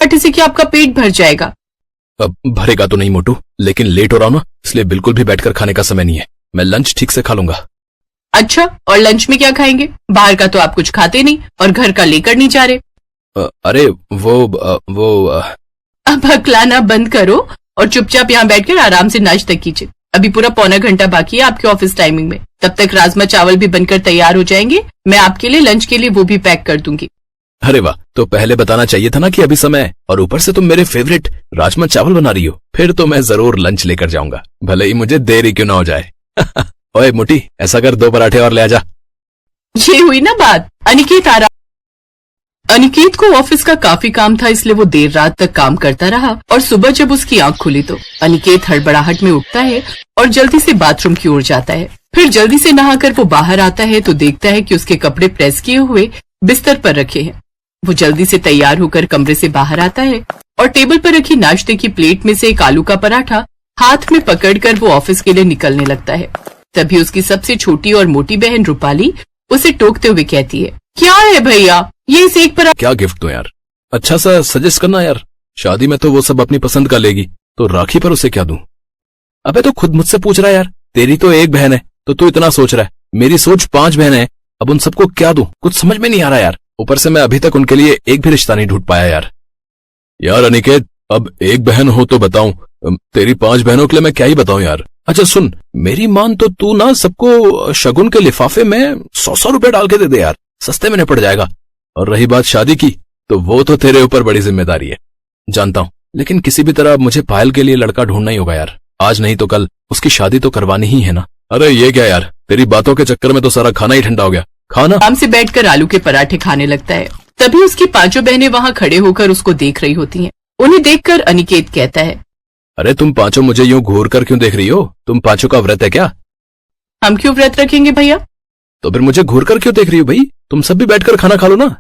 पराठे से क्या आपका पेट भर जाएगा? अब भरेगा तो नहीं मोटू, लेकिन लेट हो रहा हूं ना, इसलिए बिल्कुल भी बैठकर खाने का समय नहीं है। मैं लंच ठीक से खा लूंगा। अच्छा, और लंच में क्या खाएंगे? बाहर का तो आप कुछ खाते नहीं और घर का लेकर नहीं जा रहे। अरे वो अब हकलाना बंद करो और चुपचाप यहाँ बैठकर आराम से नाश्ता कीजिए। अभी पूरा पौना घंटा बाकी है आपके ऑफिस टाइमिंग में। तब तक राजमा चावल भी बनकर तैयार हो जाएंगे। मैं आपके लिए लंच के लिए वो भी पैक कर दूंगी। अरे वाह, तो पहले बताना चाहिए था ना कि अभी समय है, और ऊपर से तुम मेरे फेवरेट राजमा चावल बना रही हो। फिर तो मैं जरूर लंच लेकर जाऊंगा, भले ही मुझे देरी क्यों ना हो जाए। ओए मोटी, ऐसा कर 2 पराठे और ले आजा। ये हुई ना बात। अनिकेत को ऑफिस का काफी काम था, इसलिए वो देर रात तक काम करता रहा और सुबह जब उसकी आंख खुली तो अनिकेत हड़बड़ाहट में उठता है और जल्दी से बाथरूम की ओर जाता है। फिर जल्दी से नहाकर वो बाहर आता है तो देखता है कि उसके कपड़े प्रेस किए हुए बिस्तर पर रखे हैं। वो जल्दी से तैयार होकर कमरे से बाहर आता है और टेबल पर रखी नाश्ते की प्लेट में से एक आलू का पराठा हाथ में पकड़कर वो ऑफिस के लिए निकलने लगता है। तभी उसकी सबसे छोटी और मोटी बहन रूपाली उसे टोकते हुए कहती है, क्या है भैया, ये इस एक पराठा। क्या गिफ्ट दूं यार? अच्छा सा सजेस्ट करना यार। शादी में तो वो सब अपनी पसंद का लेगी, तो राखी पर उसे क्या दूं? अबे तो खुद मुझसे पूछ रहा है यार। तेरी तो एक बहन है तो तू इतना सोच रहा है, मेरी सोच 5 बहन है। अब उन सबको क्या दूं, कुछ समझ में नहीं आ रहा यार। ऊपर से मैं अभी तक उनके लिए एक भी रिश्ता नहीं ढूंढ पाया यार। यार अनिकेत, अब एक बहन हो तो बताऊं, तेरी 5 बहनों के लिए मैं क्या ही बताऊं यार। अच्छा सुन, मेरी मान तो तू ना सबको शगुन के लिफाफे में 100-100 रुपए डाल के दे दे यार, सस्ते में निपट जाएगा। और रही बात शादी की, तो वो तो तेरे ऊपर बड़ी जिम्मेदारी है, जानता हूं, लेकिन किसी भी तरह मुझे पायल के लिए लड़का ढूंढना ही होगा यार। आज नहीं तो कल उसकी शादी तो करवानी ही है ना। अरे ये क्या यार, तेरी बातों के चक्कर में तो सारा खाना ही ठंडा हो गया। खाना आराम से बैठकर आलू के पराठे खाने लगता है। तभी उसकी 5 बहनें वहाँ खड़े होकर उसको देख रही होती हैं। उन्हें देखकर अनिकेत कहता है, अरे तुम 5 मुझे यूं घूर कर क्यों देख रही हो? तुम 5 का व्रत है क्या? हम क्यों व्रत रखेंगे भैया? तो फिर मुझे घूर कर क्यों देख रही हो भाई? तुम सब भी बैठकर खाना खा लो ना।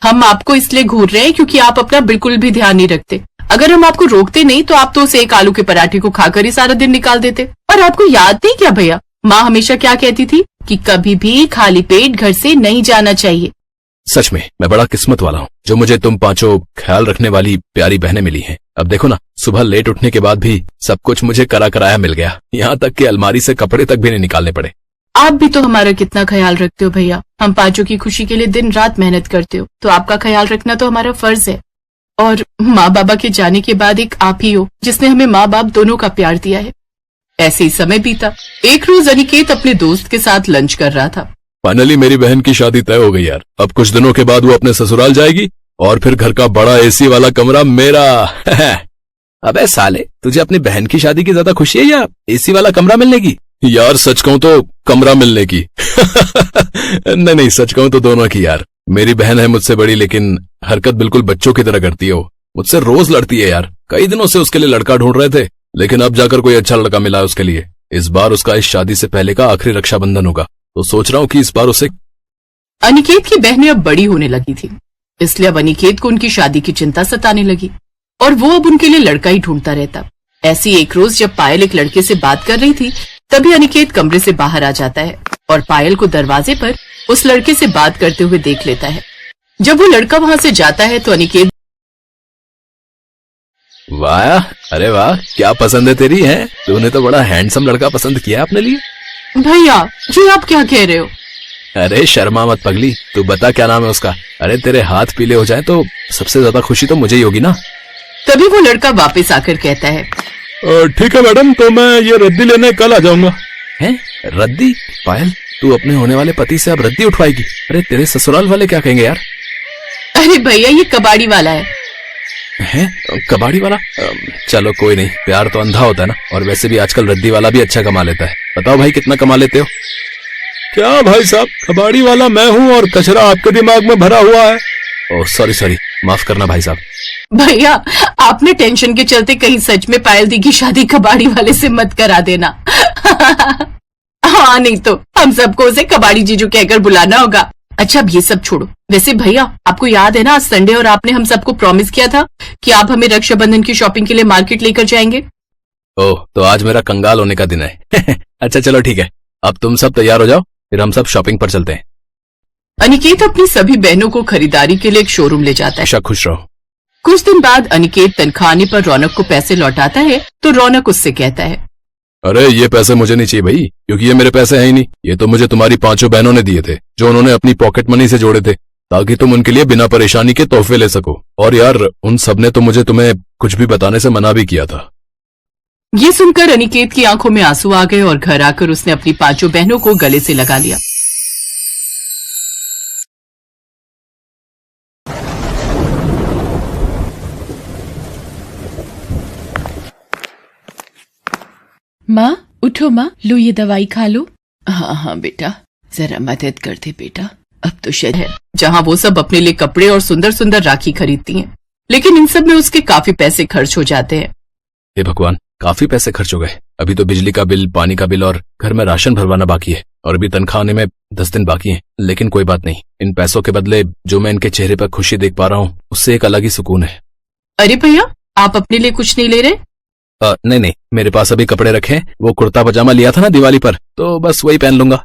हम आपको इसलिए घूर रहे हैं क्योंकि आप अपना बिल्कुल भी ध्यान नहीं रखते। अगर हम आपको रोकते नहीं तो आप तो उस एक आलू के पराठे को खाकर ही सारा दिन निकाल देते। और आपको याद नहीं क्या भैया, माँ हमेशा क्या कहती थी कि कभी भी खाली पेट घर से नहीं जाना चाहिए। सच में मैं बड़ा किस्मत वाला हूँ जो मुझे तुम 5 ख्याल रखने वाली प्यारी बहनें मिली हैं। अब देखो ना, सुबह लेट उठने के बाद भी सब कुछ मुझे करा कराया मिल गया, यहाँ तक कि अलमारी से कपड़े तक भी नहीं निकालने पड़े। आप भी तो हमारा कितना ख्याल रखते हो भैया। हम 5 की खुशी के लिए दिन रात मेहनत करते हो, तो आपका ख्याल रखना तो हमारा फर्ज है। और माँ बाबा के जाने के बाद एक आप ही हो जिसने हमें माँ बाप दोनों का प्यार दिया है। ऐसे ही समय बीता। एक रोज अनिकेत अपने दोस्त के साथ लंच कर रहा था। फाइनली मेरी बहन की शादी तय हो गई यार। अब कुछ दिनों के बाद वो अपने ससुराल जाएगी और फिर घर का बड़ा एसी वाला कमरा मेरा। अबे साले, तुझे अपनी बहन की शादी की ज्यादा खुशी है या एसी वाला कमरा मिलने की? यार सच कहूं तो कमरा मिलने की। नहीं, सच कहूं तो दोनों की यार। मेरी बहन है मुझसे बड़ी, लेकिन हरकत बिल्कुल बच्चों की तरह करती है। वो मुझसे रोज लड़ती है यार। कई दिनों से उसके लिए लड़का ढूंढ रहे थे, लेकिन अब जाकर कोई अच्छा लड़का मिला है उसके लिए। इस बार उसका इस शादी से पहले का आखिरी रक्षाबंधन होगा, तो सोच रहा हूँ कि इस बार उसे। अनिकेत की बहनें अब बड़ी होने लगी थी, इसलिए अब अनिकेत को उनकी शादी की चिंता सताने लगी और वो अब उनके लिए लड़का ही ढूंढता रहता। ऐसी एक रोज जब पायल एक लड़के से बात कर रही थी, तभी अनिकेत कमरे से बाहर आ जाता है और पायल को दरवाजे पर उस लड़के से बात करते हुए देख लेता है। जब वो लड़का वहां से जाता है तो अनिकेत, वाह, अरे वाह, क्या पसंद है तेरी? है तूने तो बड़ा हैंडसम लड़का पसंद किया अपने लिए। भैया जी आप क्या कह रहे हो? अरे शर्मा मत पगली, तू बता क्या नाम है उसका। अरे तेरे हाथ पीले हो जाए तो सबसे ज्यादा खुशी तो मुझे ही होगी ना। तभी वो लड़का वापस आकर कहता है, ठीक है मैडम, तो मैं ये रद्दी लेने कल आ जाऊंगा। हैं? रद्दी? पायल, तू अपने होने वाले पति से अब रद्दी उठवाएगी? अरे तेरे ससुराल वाले क्या कहेंगे यार? अरे भैया ये कबाड़ी वाला है। हैं? कबाड़ी वाला? चलो कोई नहीं, प्यार तो अंधा होता है ना। और वैसे भी आजकल रद्दी वाला भी अच्छा कमा लेता है। बताओ भाई कितना कमा लेते हो? क्या भाई साहब, कबाड़ी वाला मैं हूँ और कचरा आपके दिमाग में भरा हुआ है। ओह सॉरी, माफ करना भाई साहब। भैया आपने टेंशन के चलते कहीं सच में पायल दी की शादी कबाड़ी वाले से मत करा देना। हाँ नहीं तो हम सबको उसे कबाड़ी जीजू कहकर बुलाना होगा। अच्छा अब ये सब छोड़ो। वैसे भैया आपको याद है ना आज संडे और आपने हम सबको प्रॉमिस किया था कि आप हमें रक्षाबंधन की शॉपिंग के लिए मार्केट लेकर जाएंगे। ओह तो आज मेरा कंगाल होने का दिन है। अच्छा चलो ठीक है, अब तुम सब तैयार हो जाओ, फिर हम सब शॉपिंग पर चलते हैं। अनिकेत अपनी सभी बहनों को खरीदारी के लिए एक शोरूम ले जाता है। खुश रहो। कुछ दिन बाद अनिकेत तनख्वाह आने पर रौनक को पैसे लौटाता है तो रौनक उससे कहता है, अरे ये पैसे मुझे नहीं चाहिए भाई, क्योंकि ये मेरे पैसे हैं ही नहीं। ये तो मुझे तुम्हारी 5 बहनों ने दिए थे, जो उन्होंने अपनी पॉकेट मनी से जोड़े थे, ताकि तुम उनके लिए बिना परेशानी के तोहफे ले सको। और यार उन सब ने तो मुझे तुम्हें कुछ भी बताने से मना भी किया था। ये सुनकर अनिकेत की आंखों में आंसू आ गए और घर आकर उसने अपनी 5 बहनों को गले से लगा लिया। माँ उठो माँ, लो ये दवाई खा लो। हाँ हाँ बेटा, जरा मदद कर दे बेटा। अब तो शहर है जहाँ वो सब अपने लिए कपड़े और सुंदर सुंदर राखी खरीदती हैं, लेकिन इन सब में उसके काफी पैसे खर्च हो जाते हैं। हे भगवान, काफी पैसे खर्च हो गए। अभी तो बिजली का बिल, पानी का बिल और घर में राशन भरवाना बाकी है, और अभी तनख्वाह आने में 10 दिन बाकी हैं। लेकिन कोई बात नहीं, इन पैसों के बदले जो मैं इनके चेहरे पर खुशी देख पा रहा हूँ, उससे एक अलग ही सुकून है। अरे भैया, आप अपने लिए कुछ नहीं ले रहे? नहीं, मेरे पास अभी कपड़े रखे हैं। वो कुर्ता पजामा लिया था ना दिवाली पर, तो बस वही पहन लूंगा।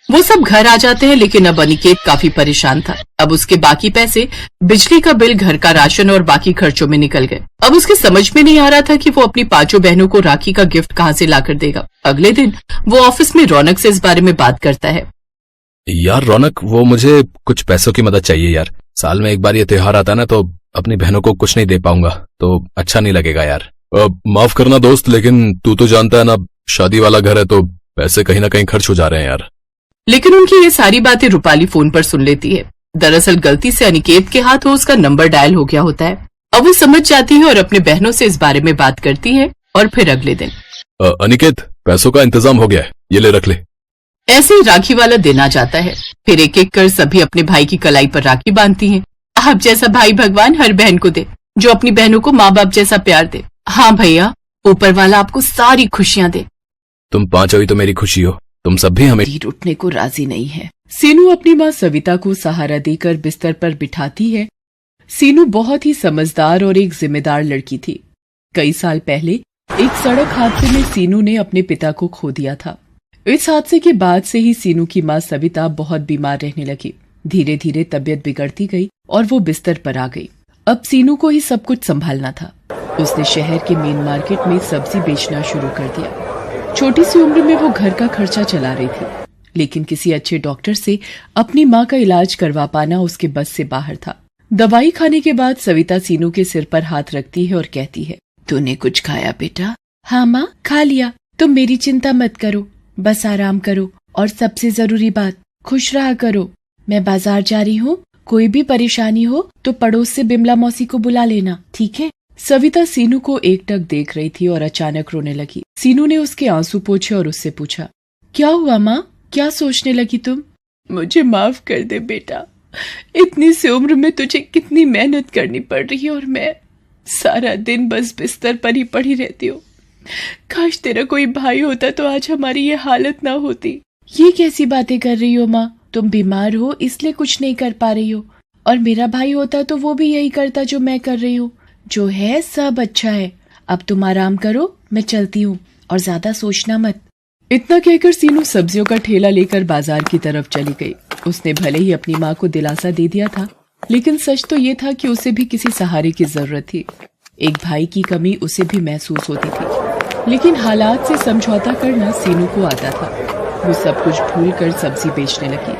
वो सब घर आ जाते हैं, लेकिन अब अनिकेत काफी परेशान था। अब उसके बाकी पैसे, बिजली का बिल, घर का राशन और बाकी खर्चों में निकल गए। अब उसके समझ में नहीं आ रहा था कि वो अपनी 5 बहनों को राखी का गिफ्ट कहाँ से लाकर देगा। अगले दिन वो ऑफिस में रौनक से इस बारे में बात करता है। यार रौनक, वो मुझे कुछ पैसों की मदद चाहिए यार। साल में एक बार ये त्योहार आता ना, तो अपनी बहनों को कुछ नहीं दे पाऊंगा, तो अच्छा नहीं लगेगा यार। माफ करना दोस्त, लेकिन तू तो जानता है ना, शादी वाला घर है, तो पैसे कहीं ना कहीं खर्च हो जा रहे हैं यार। लेकिन उनकी ये सारी बातें रूपाली फोन पर सुन लेती है। दरअसल गलती से अनिकेत के हाथ उसका नंबर डायल हो गया होता है। अब वो समझ जाती है और अपने बहनों से इस बारे में बात करती है। और फिर अगले दिन, अनिकेत, पैसों का इंतजाम हो गया है, ये ले रख ले। ऐसे ही राखी वाला दिन आ जाता है। फिर एक एक कर सभी अपने भाई की कलाई पर राखी बांधती हैं। आप जैसा भाई भगवान हर बहन को दे, जो अपनी बहनों को माँ बाप जैसा प्यार दे। हाँ भैया, ऊपर वाला आपको सारी खुशियाँ दे। तुम 5 ही तो मेरी खुशी हो, तुम सब भी हमें तीर उठने को राजी नहीं है। सीनू अपनी माँ सविता को सहारा देकर बिस्तर पर बिठाती है। सीनू बहुत ही समझदार और एक जिम्मेदार लड़की थी। कई साल पहले एक सड़क हादसे में सीनू ने अपने पिता को खो दिया था। इस हादसे के बाद से ही सीनू की माँ सविता बहुत बीमार रहने लगी। धीरे धीरे तबीयत बिगड़ती गई और वो बिस्तर पर आ गई। अब सीनू को ही सब कुछ संभालना था। उसने शहर के मेन मार्केट में सब्जी बेचना शुरू कर दिया। छोटी सी उम्र में वो घर का खर्चा चला रही थी, लेकिन किसी अच्छे डॉक्टर से अपनी माँ का इलाज करवा पाना उसके बस से बाहर था। दवाई खाने के बाद सविता सीनू के सिर पर हाथ रखती है और कहती है, तूने कुछ खाया बेटा? हाँ माँ, खा लिया। तुम मेरी चिंता मत करो, बस आराम करो और सबसे जरूरी बात, खुश रहा करो। मैं बाजार जा रही हूँ, कोई भी परेशानी हो तो पड़ोस से बिमला मौसी को बुला लेना, ठीक है? सविता सीनू को एकटक देख रही थी और अचानक रोने लगी। सीनू ने उसके आंसू पोंछे और उससे पूछा, क्या हुआ माँ, क्या सोचने लगी तुम? मुझे माफ कर दे बेटा, इतनी सी उम्र में तुझे कितनी मेहनत करनी पड़ रही है और मैं सारा दिन बस बिस्तर पर ही पड़ी रहती हूँ। काश तेरा कोई भाई होता तो आज हमारी ये हालत ना होती। ये कैसी बातें कर रही हो माँ? तुम बीमार हो इसलिए कुछ नहीं कर पा रही हो, और मेरा भाई होता तो वो भी यही करता जो मैं कर रही हूँ। जो है सब अच्छा है। अब तुम आराम करो, मैं चलती हूँ और ज्यादा सोचना मत। इतना कहकर सीनू सब्जियों का ठेला लेकर बाजार की तरफ चली गई। उसने भले ही अपनी माँ को दिलासा दे दिया था, लेकिन सच तो ये था कि उसे भी किसी सहारे की जरूरत थी। एक भाई की कमी उसे भी महसूस होती थी, लेकिन हालात से समझौता करना सीनू को आता था। वो सब कुछ भूलकर सब्जी बेचने लगी।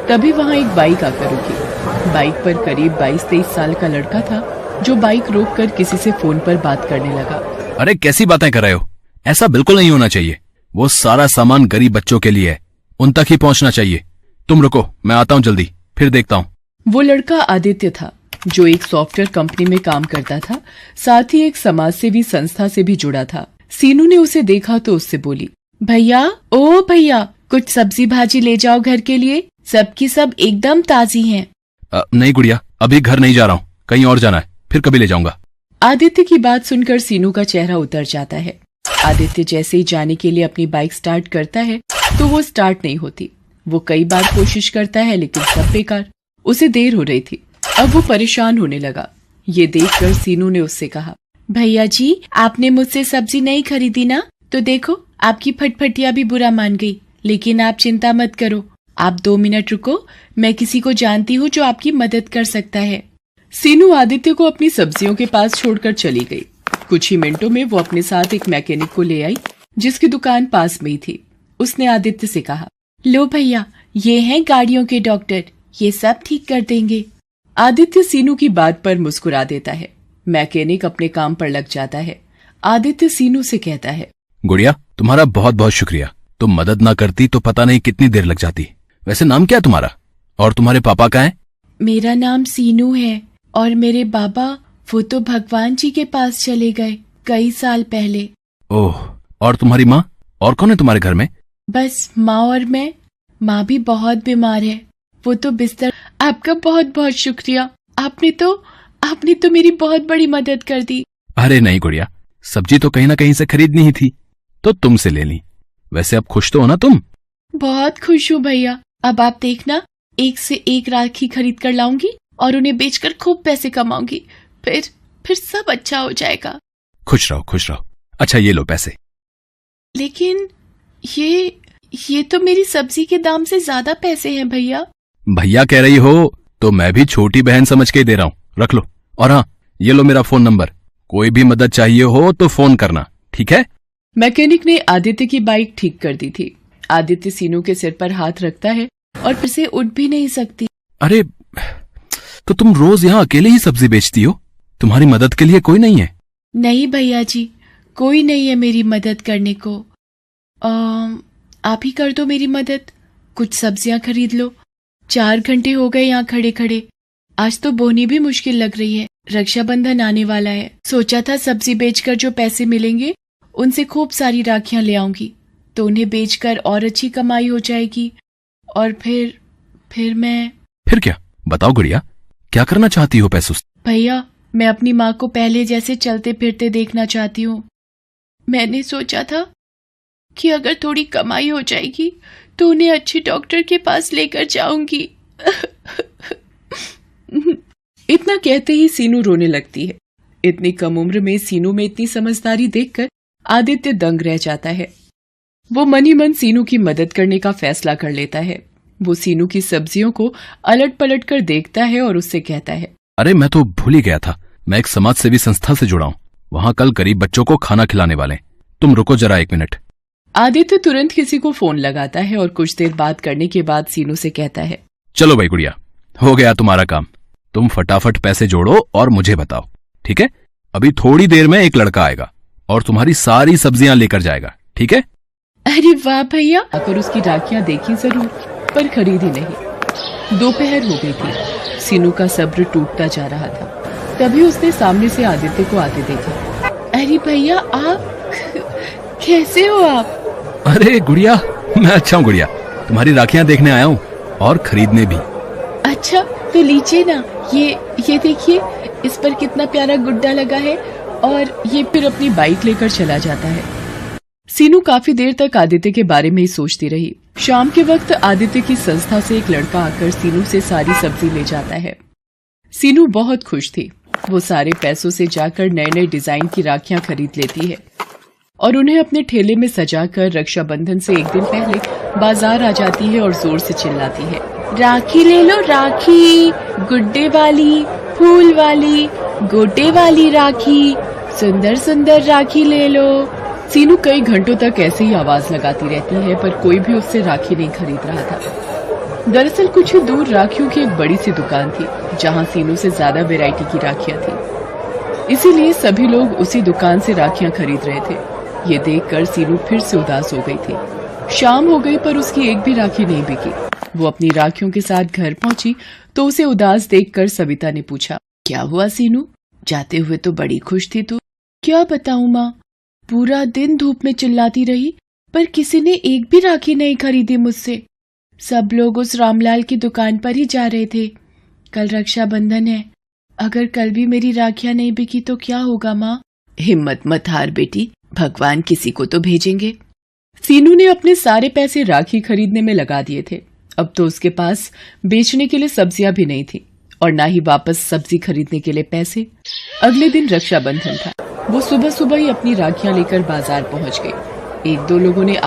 तभी वहाँ एक बाइक आकर रुकी। बाइक पर करीब 22-23 साल का लड़का था, जो बाइक रोककर किसी से फोन पर बात करने लगा। अरे कैसी बातें कर रहे हो? ऐसा बिल्कुल नहीं होना चाहिए। वो सारा सामान गरीब बच्चों के लिए है, उन तक ही पहुंचना चाहिए। तुम रुको, मैं आता हूँ जल्दी, फिर देखता हूँ। वो लड़का आदित्य था, जो एक सॉफ्टवेयर कंपनी में काम करता था, साथ ही एक समाजसेवी संस्था से भी जुड़ा था। सीनू ने उसे देखा तो उससे बोली, भैया, ओ भैया, कुछ सब्जी भाजी ले जाओ घर के लिए, सबकी सब एकदम ताजी हैं। नहीं गुड़िया, अभी घर नहीं जा रहा हूँ, कहीं और जाना है, फिर कभी ले जाऊंगा। आदित्य की बात सुनकर सीनू का चेहरा उतर जाता है। आदित्य जैसे ही जाने के लिए अपनी बाइक स्टार्ट करता है तो वो स्टार्ट नहीं होती। वो कई बार कोशिश करता है, लेकिन सब बेकार। उसे देर हो रही थी। अब वो परेशान होने लगा। ये देखकर सीनू ने उससे कहा, भैया जी, आपने मुझसे सब्जी नहीं खरीदी ना, तो देखो आपकी फटफटिया भी बुरा मान गई। लेकिन आप चिंता मत करो, आप 2 मिनट रुको, मैं किसी को जानती हूँ जो आपकी मदद कर सकता है। सीनू आदित्य को अपनी सब्जियों के पास छोड़कर चली गई। कुछ ही मिनटों में वो अपने साथ एक मैकेनिक को ले आई जिसकी दुकान पास में ही थी। उसने आदित्य से कहा, लो भैया, ये हैं गाड़ियों के डॉक्टर, ये सब ठीक कर देंगे। आदित्य सीनू की बात पर मुस्कुरा देता है। मैकेनिक अपने काम पर लग जाता है। आदित्य सीनू से कहता है, गुड़िया, तुम्हारा बहुत बहुत शुक्रिया। तुम मदद ना करती तो पता नहीं कितनी देर लग जाती। वैसे नाम क्या है तुम्हारा, और तुम्हारे पापा का है? मेरा नाम सीनू है और मेरे बाबा वो तो भगवान जी के पास चले गए कई साल पहले। ओह, और तुम्हारी माँ? और कौन है तुम्हारे घर में? बस माँ और मैं। माँ भी बहुत बीमार है, वो तो बिस्तर। आपका बहुत बहुत शुक्रिया, आपने तो मेरी बहुत बड़ी मदद कर दी। अरे नहीं गुड़िया, सब्जी तो कहीं ना कहीं से खरीदनी ही थी तो तुमसे ले ली। वैसे अब खुश तो हो ना तुम? बहुत खुश हूँ भैया। अब आप देखना, एक से एक राखी खरीद कर लाऊंगी और उन्हें बेचकर खूब पैसे कमाऊंगी। फिर सब अच्छा हो जाएगा। खुश रहो, खुश रहो। अच्छा, ये लो पैसे। लेकिन ये तो मेरी सब्जी के दाम से ज्यादा पैसे हैं भैया। भैया कह रही हो तो मैं भी छोटी बहन समझ के ही दे रहा हूँ, रख लो। और हाँ, ये लो मेरा फोन नंबर, कोई भी मदद चाहिए हो तो फोन करना, ठीक है? मैकेनिक ने आदित्य की बाइक ठीक कर दी थी। आदित्य सीनू के सिर पर हाथ रखता है और फिर से उठ भी नहीं सकती। अरे, तो तुम रोज यहाँ अकेले ही सब्जी बेचती हो? तुम्हारी मदद के लिए कोई नहीं है? नहीं भैया जी, कोई नहीं है मेरी मदद करने को। आप ही कर दो मेरी मदद, कुछ सब्जियां खरीद लो। 4 घंटे हो गए यहाँ खड़े खड़े। आज तो बोनी भी मुश्किल लग रही है। रक्षाबंधन आने वाला है, सोचा था सब्जी बेचकर जो पैसे मिलेंगे उनसे खूब सारी राखियां ले आऊंगी तो उन्हें बेचकर और अच्छी कमाई हो जाएगी। और फिर मैं। फिर क्या? बताओ गुड़िया, क्या करना चाहती हो पैसों से? भैया, मैं अपनी माँ को पहले जैसे चलते फिरते देखना चाहती हूँ। मैंने सोचा था कि अगर थोड़ी कमाई हो जाएगी तो उन्हें अच्छे डॉक्टर के पास लेकर जाऊंगी। इतना कहते ही सीनू रोने लगती है। इतनी कम उम्र में सीनू में इतनी समझदारी देखकर आदित्य दंग रह जाता है। वो मन ही मन सीनू की मदद करने का फैसला कर लेता है। वो सीनू की सब्जियों को अलट पलट कर देखता है और उससे कहता है, अरे मैं तो भूल ही गया था, मैं एक समाज सेवी संस्था से जुड़ा हूँ। वहाँ कल गरीब बच्चों को खाना खिलाने वाले। तुम रुको जरा 1 मिनट। आदित्य तुरंत किसी को फोन लगाता है और कुछ देर बात करने के बाद सीनू से कहता है, चलो भाई गुड़िया, हो गया तुम्हारा काम। तुम फटाफट पैसे जोड़ो और मुझे बताओ, ठीक है? अभी थोड़ी देर में एक लड़का आएगा और तुम्हारी सारी सब्जियां लेकर जाएगा, ठीक है? अरे वाह भैया। अगर उसकी राखियां देखी जरूर, पर खरीदी नहीं। दोपहर हो गई थी। सीनू का सब्र टूटता जा रहा था। तभी उसने सामने से आदित्य को आते देखा। अरे भैया, आप कैसे हो आप? अरे गुड़िया, मैं अच्छा हूँ गुड़िया। तुम्हारी राखियां देखने आया हूँ और खरीदने भी। अच्छा, तो लीजिए ना, ये देखिए, इस पर कितना प्यारा गुड्डा लगा है। और ये फिर अपनी बाइक लेकर चला जाता है। सीनू काफी देर तक आदित्य के बारे में ही सोचती रही। शाम के वक्त आदित्य की संस्था से एक लड़का आकर सीनू से सारी सब्जी ले जाता है। सीनू बहुत खुश थी। वो सारे पैसों से जाकर नए नए डिजाइन की राखियां खरीद लेती है और उन्हें अपने ठेले में सजाकर रक्षाबंधन से एक दिन पहले बाजार आ जाती है और जोर से चिल्लाती है, राखी ले लो राखी, गुड्डे वाली, फूल वाली, गोटे वाली राखी, सुंदर सुंदर राखी ले लो। सीनू कई घंटों तक ऐसे ही आवाज लगाती रहती है पर कोई भी उससे राखी नहीं खरीद रहा था। दरअसल कुछ ही दूर राखियों की एक बड़ी सी दुकान थी जहां सीनू से ज्यादा वैरायटी की राखियां थी, इसीलिए सभी लोग उसी दुकान से राखियां खरीद रहे थे। ये देखकर सीनू फिर से उदास हो गई थी। शाम हो गई पर उसकी एक भी राखी नहीं बिकी। वो अपनी राखियों के साथ घर पहुंची तो उसे उदास देखकर सविता ने पूछा, क्या हुआ सीनू? जाते हुए तो बड़ी खुश थी तू। क्या बताऊं माँ, पूरा दिन धूप में चिल्लाती रही पर किसी ने एक भी राखी नहीं खरीदी मुझसे। सब लोग उस रामलाल की दुकान पर ही जा रहे थे। कल रक्षाबंधन है, अगर कल भी मेरी राखियां नहीं बिकी तो क्या होगा माँ? हिम्मत मत हार बेटी, भगवान किसी को तो भेजेंगे। सीनू ने अपने सारे पैसे राखी खरीदने में लगा दिए थे। अब तो उसके पास बेचने के लिए सब्जियां भी नहीं थी और ना ही वापस सब्जी खरीदने के लिए पैसे। अगले दिन रक्षाबंधन था। वो सुबह सुबह ही अपनी राखियां लेकर बाजार पहुंच गई। 1-2 लोगों ने